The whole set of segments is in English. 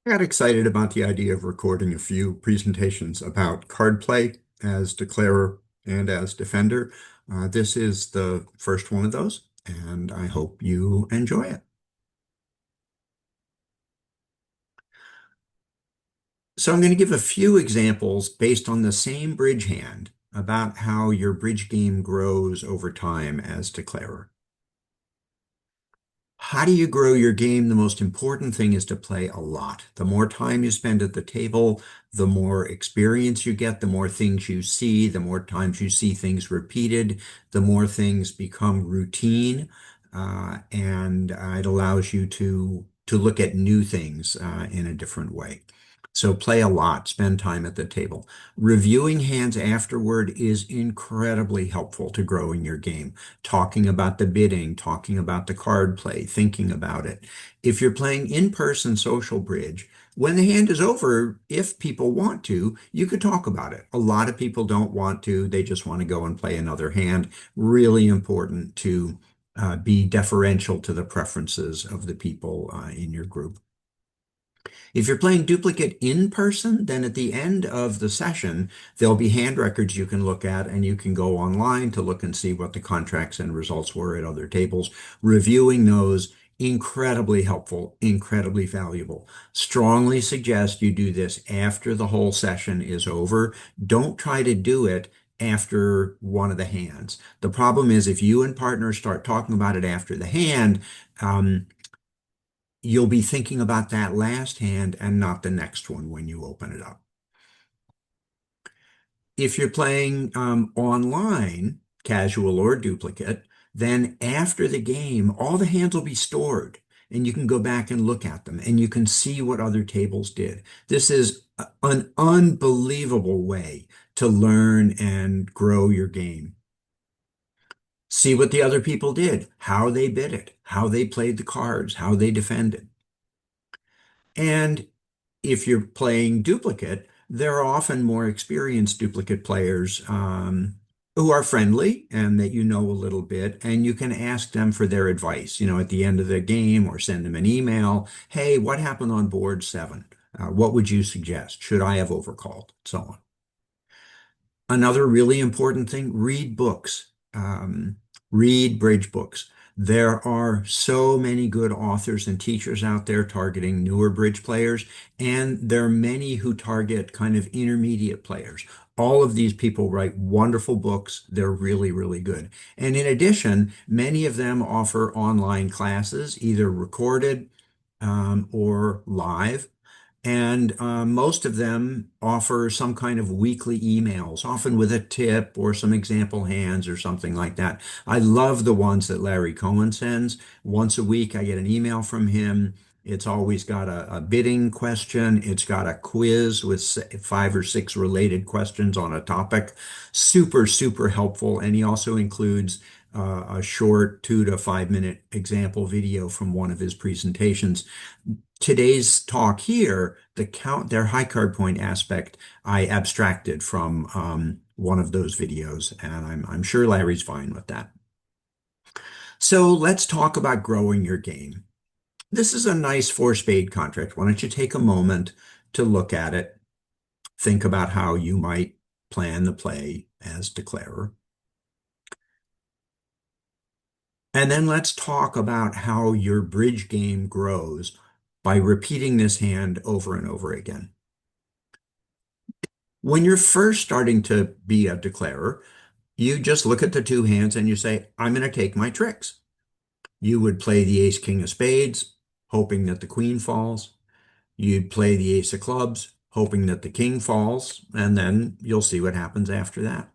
I got excited about the idea of recording a few presentations about card play as declarer and as defender. This is the first one of those, and I hope you enjoy it. So I'm going to give a few examples based on the same bridge hand about how your bridge game grows over time as declarer. How do you grow your game? The most important thing is to play a lot. The more time you spend at the table, the more experience you get, the more things you see, the more times you see things repeated, the more things become routine, and it allows you to look at new things in a different way. So play a lot, spend time at the table. Reviewing hands afterward is incredibly helpful to growing your game, talking about the bidding, talking about the card play, thinking about it. If you're playing in-person social bridge, when the hand is over, if people want to, you could talk about it. A lot of people don't want to, they just want to go and play another hand. Really important to be deferential to the preferences of the people in your group. If you're playing duplicate in person, then at the end of the session, there'll be hand records you can look at, and you can go online to look and see what the contracts and results were at other tables. Reviewing those, incredibly helpful, incredibly valuable. Strongly suggest you do this after the whole session is over. Don't try to do it after one of the hands. The problem is if you and partners start talking about it after the hand, um, you'll be thinking about that last hand and not the next one when you open it up. If you're playing online, casual or duplicate, then after the game, all the hands will be stored and you can go back and look at them and you can see what other tables did. This is an unbelievable way to learn and grow your game. See what the other people did, how they bid it, how they played the cards, how they defended. And if you're playing duplicate, there are often more experienced duplicate players who are friendly and that you know a little bit, and you can ask them for their advice, at the end of the game or send them an email. Hey, what happened on board seven? What would you suggest? Should I have overcalled? So on. Another really important thing, read books. Read bridge books. There are so many good authors and teachers out there targeting newer bridge players, and there are many who target kind of intermediate players. All of these people write wonderful books. They're really, really good. And in addition, many of them offer online classes, either recorded or live. And most of them offer some kind of weekly emails, often with a tip or some example hands or something like that. I love the ones that Larry Cohen sends. Once a week, I get an email from him. It's always got a bidding question. It's got a quiz with five or six related questions on a topic. Super, super helpful. And he also includes a short 2 to 5 minute example video from one of his presentations. Today's talk here, their high card point aspect, I abstracted from one of those videos, and I'm sure Larry's fine with that. So let's talk about growing your game. This is a nice four-spade contract. Why don't you take a moment to look at it, think about how you might plan the play as declarer. And then let's talk about how your bridge game grows by repeating this hand over and over again. When you're first starting to be a declarer, you just look at the two hands and you say, I'm going to take my tricks. You would play the ace, king of spades, hoping that the queen falls. You'd play the ace of clubs, hoping that the king falls, and then you'll see what happens after that.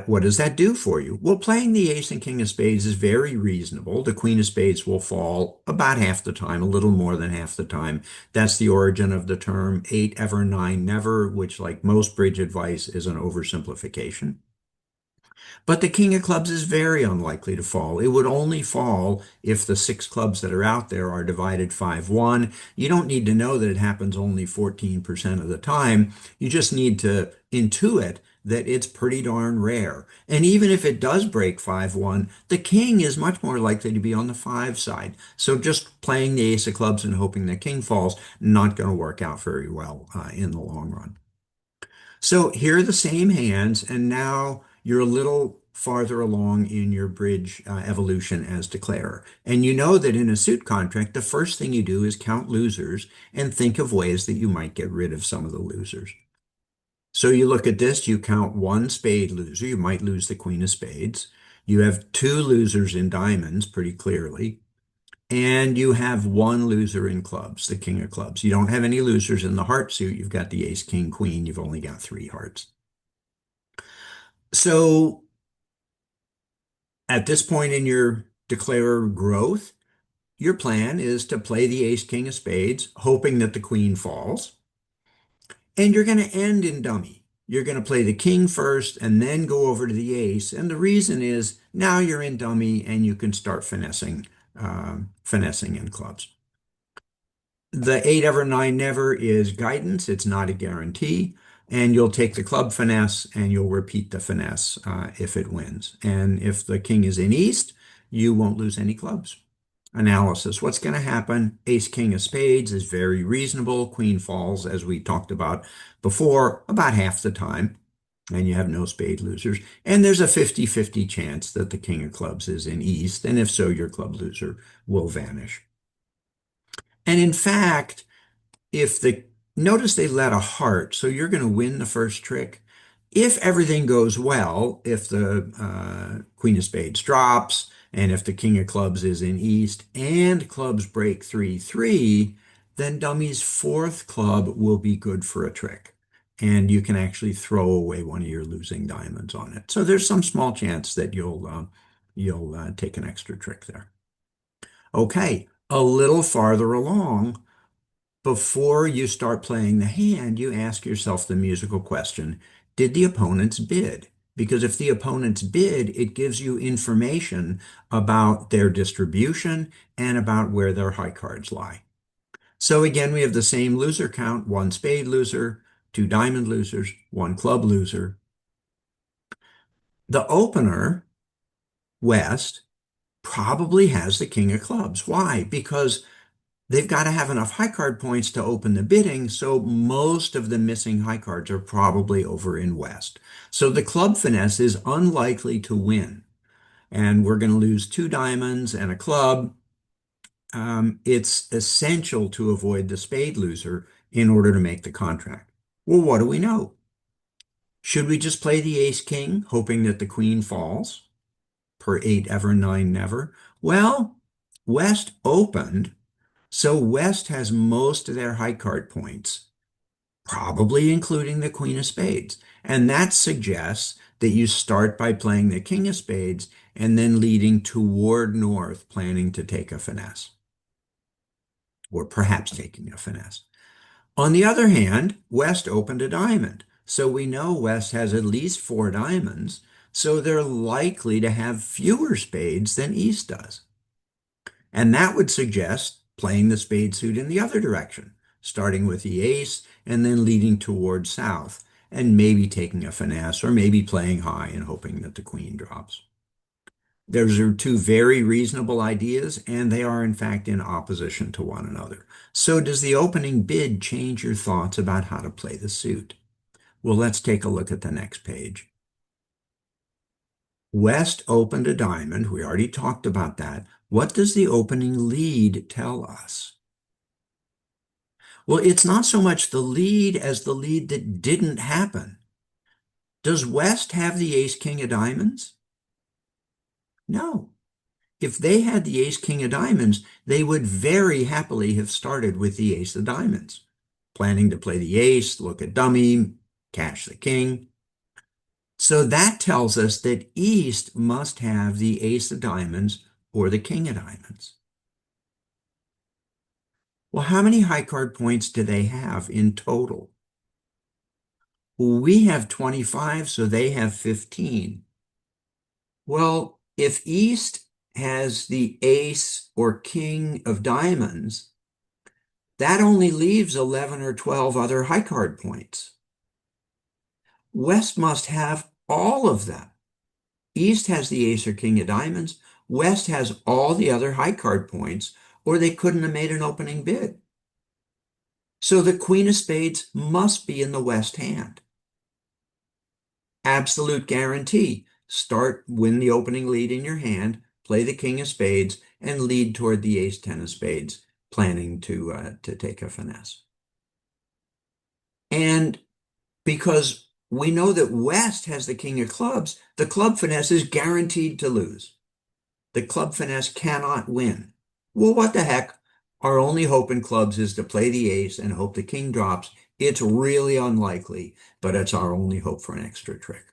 What does that do for you? Well, playing the ace and king of spades is very reasonable. The queen of spades will fall about half the time, a little more than half the time. That's the origin of the term eight ever, nine never, which, like most bridge advice, is an oversimplification. But the king of clubs is very unlikely to fall. It would only fall if the six clubs that are out there are divided 5-1. You don't need to know that it happens only 14% of the time. You just need to intuit that it's pretty darn rare. And even if it does break 5-1, the king is much more likely to be on the 5 side. So just playing the ace of clubs and hoping the king falls, not going to work out very well in the long run. So here are the same hands, and now you're a little farther along in your bridge evolution as declarer. And you know that in a suit contract, the first thing you do is count losers and think of ways that you might get rid of some of the losers. So you look at this, you count one spade loser, you might lose the queen of spades. You have two losers in diamonds pretty clearly. And you have one loser in clubs, the king of clubs. You don't have any losers in the heart suit. You've got the ace, king, queen. You've only got three hearts. So at this point in your declarer growth, your plan is to play the ace, king of spades, hoping that the queen falls. And you're going to end in dummy. You're going to play the king first and then go over to the ace. And the reason is now you're in dummy and you can start finessing in clubs. The 8 ever, 9 never is guidance. It's not a guarantee. And you'll take the club finesse and you'll repeat the finesse if it wins. And if the king is in east, you won't lose any clubs. Analysis. What's going to happen? Ace, king of spades is very reasonable. Queen falls, as we talked about before, about half the time. And you have no spade losers. And there's a 50-50 chance that the king of clubs is in east. And if so, your club loser will vanish. And in fact, if the notice they let a heart, so you're going to win the first trick. If everything goes well, if the queen of spades drops, and if the king of clubs is in east, and clubs break 3-3, then dummy's fourth club will be good for a trick. And you can actually throw away one of your losing diamonds on it. So there's some small chance that you'll take an extra trick there. Okay, a little farther along, before you start playing the hand, you ask yourself the musical question, did the opponents bid? Because if the opponents bid, it gives you information about their distribution and about where their high cards lie. So again, we have the same loser count, one spade loser, two diamond losers, one club loser. The opener, West, probably has the king of clubs. Why? Because they've got to have enough high card points to open the bidding, so most of the missing high cards are probably over in West. So the club finesse is unlikely to win, and we're going to lose two diamonds and a club. It's essential to avoid the spade loser in order to make the contract. Well, what do we know? Should we just play the ace king, hoping that the queen falls, per 8 ever, 9 never? Well, West opened. So West has most of their high card points, probably including the Queen of Spades. And that suggests that you start by playing the King of Spades and then leading toward North, planning to take a finesse, or perhaps taking a finesse. On the other hand, West opened a diamond. So we know West has at least 4 diamonds, so they're likely to have fewer spades than East does. And that would suggest playing the spade suit in the other direction, starting with the ace and then leading toward south, and maybe taking a finesse or maybe playing high and hoping that the queen drops. Those are two very reasonable ideas, and they are in fact in opposition to one another. So does the opening bid change your thoughts about how to play the suit? Well, let's take a look at the next page. West opened a diamond. We already talked about that. What does the opening lead tell us? Well, it's not so much the lead as the lead that didn't happen. Does West have the ace king of diamonds? No. If they had the ace king of diamonds, they would very happily have started with the ace of diamonds, planning to play the ace, look at dummy, cash the king. So that tells us that East must have the ace of diamonds or the king of diamonds. Well, how many high card points do they have in total? Well, we have 25, so they have 15. Well, if East has the ace or king of diamonds, that only leaves 11 or 12 other high card points. West must have all of them. East has the ace or king of diamonds. West has all the other high card points, or they couldn't have made an opening bid. So the queen of spades must be in the West hand. Absolute guarantee. Win the opening lead in your hand, play the king of spades, and lead toward the ace ten of spades, planning to take a finesse. And because we know that West has the king of clubs, the club finesse is guaranteed to lose. The club finesse cannot win. Well, what the heck? Our only hope in clubs is to play the ace and hope the king drops. It's really unlikely, but it's our only hope for an extra trick.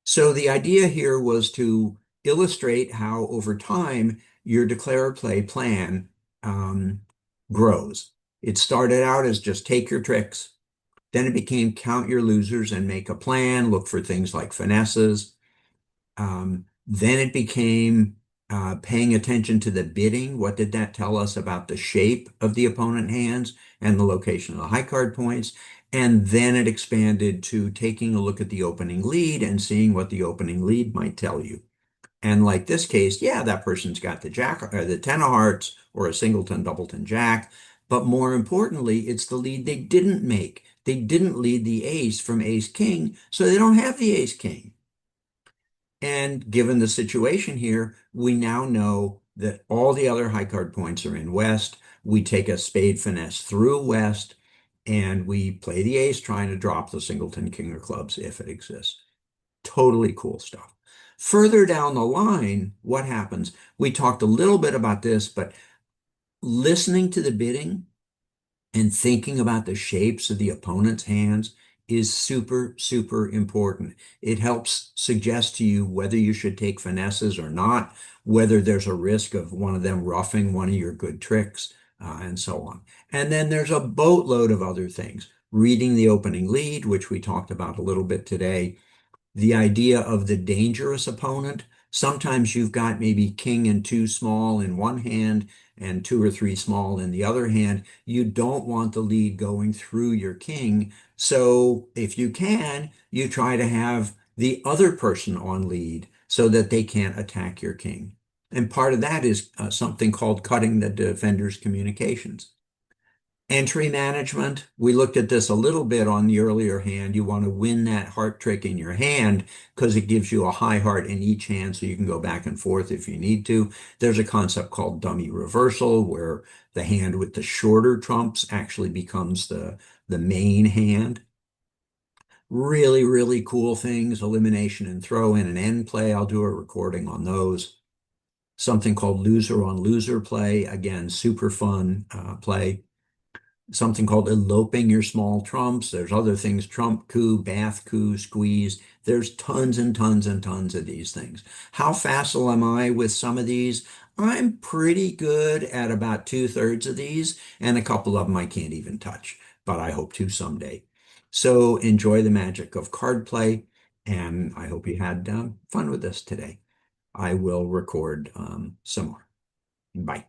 So the idea here was to illustrate how over time your declare or play plan um, grows. It started out as just take your tricks. Then it became count your losers and make a plan, look for things like finesses. Then it became paying attention to the bidding. What did that tell us about the shape of the opponent hands and the location of the high card points? And then it expanded to taking a look at the opening lead and seeing what the opening lead might tell you. And like this case, yeah, that person's got the jack or the 10 of hearts or a singleton, doubleton, jack. But more importantly, it's the lead they didn't make. They didn't lead the ace from ace king, so they don't have the ace king. And given the situation here, we now know that all the other high card points are in West. We take a spade finesse through West, and we play the ace trying to drop the singleton, king, or clubs if it exists. Totally cool stuff. Further down the line, what happens? We talked a little bit about this, but listening to the bidding and thinking about the shapes of the opponent's hands is super, super important. It helps suggest to you whether you should take finesses or not, whether there's a risk of one of them roughing one of your good tricks, and so on. And then there's a boatload of other things. Reading the opening lead, which we talked about a little bit today, the idea of the dangerous opponent. Sometimes you've got maybe king and two small in one hand and two or three small in the other hand. You don't want the lead going through your king. So if you can, you try to have the other person on lead so that they can't attack your king. And part of that is something called cutting the defender's communications. Entry management, we looked at this a little bit on the earlier hand. You want to win that heart trick in your hand because it gives you a high heart in each hand so you can go back and forth if you need to. There's a concept called dummy reversal where the hand with the shorter trumps actually becomes the main hand. Really, really cool things, elimination and throw in and end play. I'll do a recording on those. Something called loser on loser play. Again, super fun play. Something called eloping your small trumps. There's other things, trump coup, bath coup, squeeze. There's tons and tons and tons of these things. How facile am I with some of these? I'm pretty good at about two-thirds of these, and a couple of them I can't even touch, but I hope to someday. So enjoy the magic of card play, and I hope you had fun with this today. I will record some more. Bye.